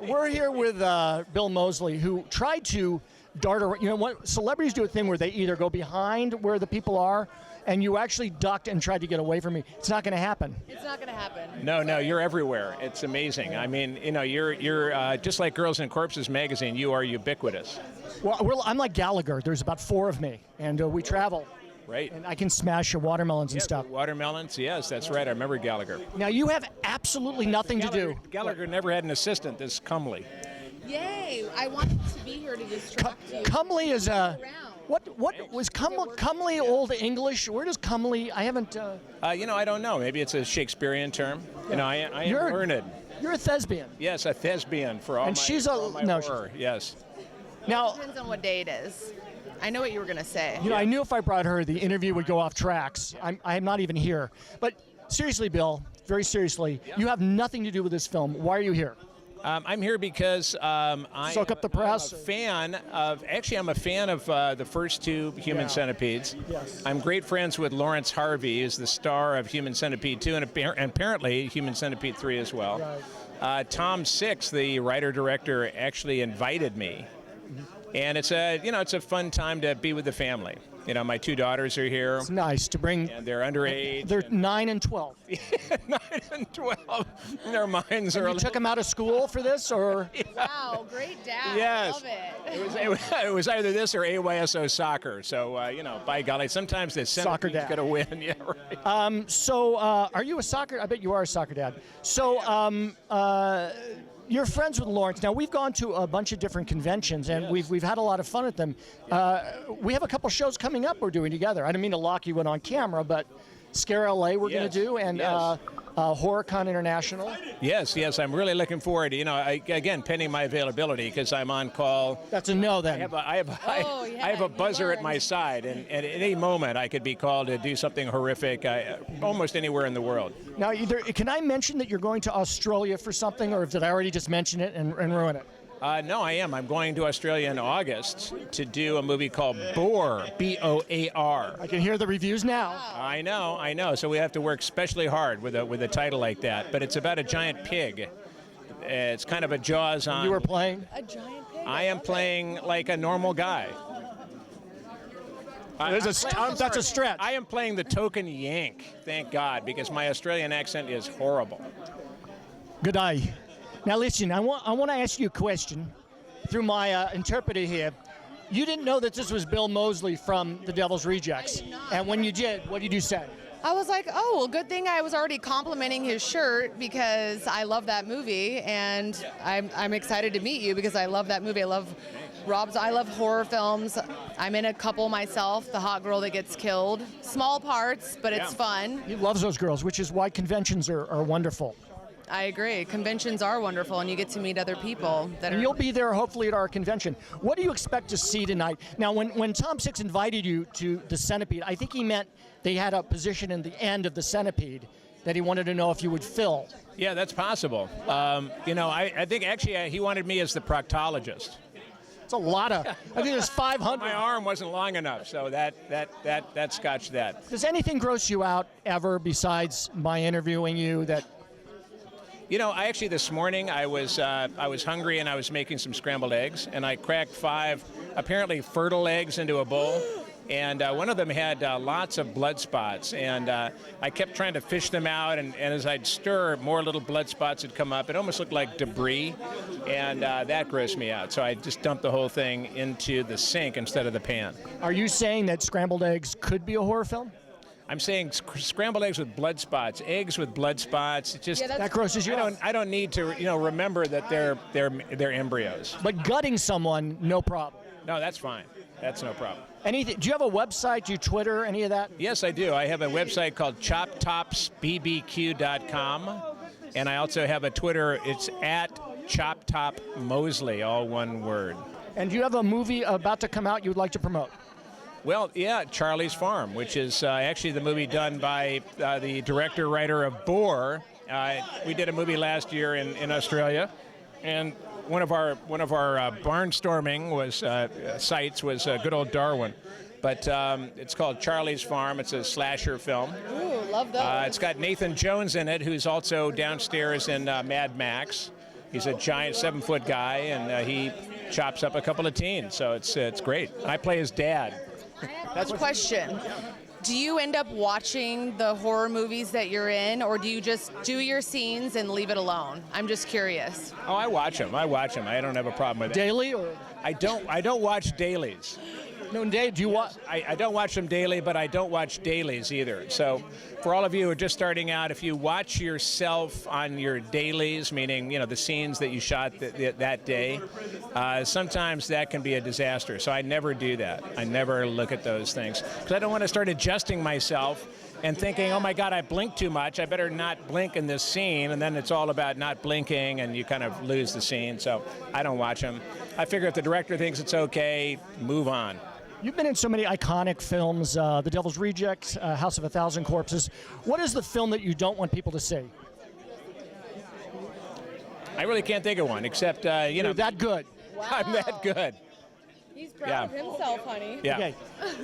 We're here with Bill Moseley, who tried to dart around. You know what? Celebrities do a thing where they either go behind where the people are, and you actually ducked and tried to get away from me. It's not going to happen. It's not going to happen. No, you're everywhere. It's amazing. I mean, you know, you're just like Girls and Corpses magazine. You are ubiquitous. Well, I'm like Gallagher. There's about 4 of me, and we travel. Right. And I can smash watermelons and stuff. Watermelons, yes, that's right. I remember Gallagher. Now, you have absolutely nothing to do. Gallagher never had an assistant this comely. Yay! I wanted to be here to distract you. Comely is a... Around. What was comely Old English? Where does comely... I haven't... You know, I don't know. Maybe it's a Shakespearean term. You know, I am learned. You're a thespian. Yes, a thespian for all and my, she's for all my horror. Yes. Now, Depends on what day it is. I know what you were going to say. You know, I knew if I brought her, the interview would go off tracks. I'm not even here. But seriously, Bill, very seriously, you have nothing to do with this film. Why are you here? I'm here because Soak up the press. I'm a fan of the first 2 Human Centipedes. Yes. I'm great friends with Lawrence Harvey, who's the star of Human Centipede 2 and apparently Human Centipede 3 as well. Right. Tom Six, the writer-director, actually invited me. And it's a fun time to be with the family. You know, my 2 daughters are here. It's nice to bring. And they're underage. They're 9 and 12. 9 and 12. Their minds are. You took them out of school for this, or? Wow, great dad. Yes. Love it. It was either this or AYSO soccer. So you know, by golly, sometimes the Soccer Centipede's dad. going to win. Yeah, right. So, are you a soccer? I bet you are a soccer dad. So, you're friends with Lawrence. Now, we've gone to a bunch of different conventions, and we've had a lot of fun at them. We have a couple shows coming up we're doing together. I didn't mean to lock you in on camera, but Scare LA we're going to do, and HorrorCon International. Yes, I'm really looking forward to, you know, again, pending my availability, because I'm on call. That's a no, then. I have a buzzer at my side, and at any moment I could be called to do something horrific almost anywhere in the world. Now, can I mention that you're going to Australia for something, or did I already just mention it and ruin it? No, I am. I'm going to Australia in August to do a movie called Boar, B-O-A-R. I can hear the reviews now. I know. So we have to work especially hard with a title like that. But it's about a giant pig. It's kind of a Jaws on. You were playing? A giant pig. I am playing like a normal guy. That's a stretch. I am playing the token Yank, thank God, because my Australian accent is horrible. Good day. Now listen, I want to ask you a question through my interpreter here. You didn't know that this was Bill Moseley from The Devil's Rejects. I did not. And when you did, what did you say? I was like, oh, well, good thing I was already complimenting his shirt because I love that movie, and I'm excited to meet you because I love that movie. I love horror films. I'm in a couple myself, the hot girl that gets killed. Small parts, but it's fun. He loves those girls, which is why conventions are wonderful. I agree. Conventions are wonderful, and you get to meet other people that And you'll be there hopefully at our convention. What do you expect to see tonight? Now, when Tom Six invited you to the Centipede, I think he meant they had a position in the end of the Centipede that he wanted to know if you would fill. Yeah, that's possible. You know, I think actually he wanted me as the proctologist. It's a lot of. I think there's 500. My arm wasn't long enough, so that scotched that. Does anything gross you out ever besides my interviewing you? That. You know, this morning I was hungry and I was making some scrambled eggs, and I cracked 5 apparently fertile eggs into a bowl, and one of them had lots of blood spots, and I kept trying to fish them out, and as I'd stir, more little blood spots would come up. It almost looked like debris, and that grossed me out. So I just dumped the whole thing into the sink instead of the pan. Are you saying that scrambled eggs could be a horror film? I'm saying scrambled eggs with blood spots, eggs with blood spots. It just that grosses you out. I don't need to, remember that they're embryos. But gutting someone, no problem. No, that's fine. That's no problem. Anything? Do you have a website? Do you Twitter? Any of that? Yes, I do. I have a website called ChopTopsBBQ.com, and I also have a Twitter. It's at ChopTopMoseley, all one word. And do you have a movie about to come out you would like to promote? Well, yeah, Charlie's Farm, which is actually the movie done by the director-writer of Boar. We did a movie last year in Australia, and one of our barnstorming sites was good old Darwin. But it's called Charlie's Farm. It's a slasher film. Ooh, love those. It's got Nathan Jones in it, who's also downstairs in Mad Max. He's a giant 7-foot guy, and he chops up a couple of teens. So it's great. I play his dad. That's a question. Do you end up watching the horror movies that you're in, or do you just do your scenes and leave it alone? I'm just curious. Oh, I watch them. I don't have a problem with it. Daily or? I don't watch dailies. No, Dave, do you watch? I don't watch them daily, but I don't watch dailies either. So for all of you who are just starting out, if you watch yourself on your dailies, meaning, the scenes that you shot that day, sometimes that can be a disaster. So I never do that. I never look at those things because I don't want to start adjusting myself and thinking, oh my God, I blinked too much. I better not blink in this scene. And then it's all about not blinking and you kind of lose the scene. So I don't watch them. I figure if the director thinks it's okay, move on. You've been in so many iconic films, The Devil's Rejects, House of a Thousand Corpses. What is the film that you don't want people to see? I really can't think of one, except, You're that good. Wow. I'm that good. He's proud of himself, honey. Yeah. Okay.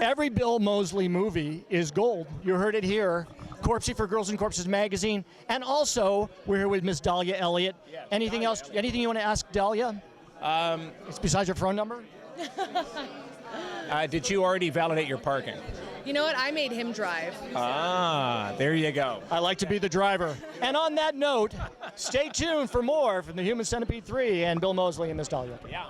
Every Bill Moseley movie is gold. You heard it here. Corpsy for Girls and Corpses magazine. And also, we're here with Miss Dalia Elliott. Yeah, Anything Dalia. else? Anything you want to ask Dalia? It's besides your phone number? Did you already validate your parking? You know what? I made him drive. There you go. I like to be the driver. And on that note, stay tuned for more from the Human Centipede 3 and Bill Moseley and Miss Dahlia. Yeah.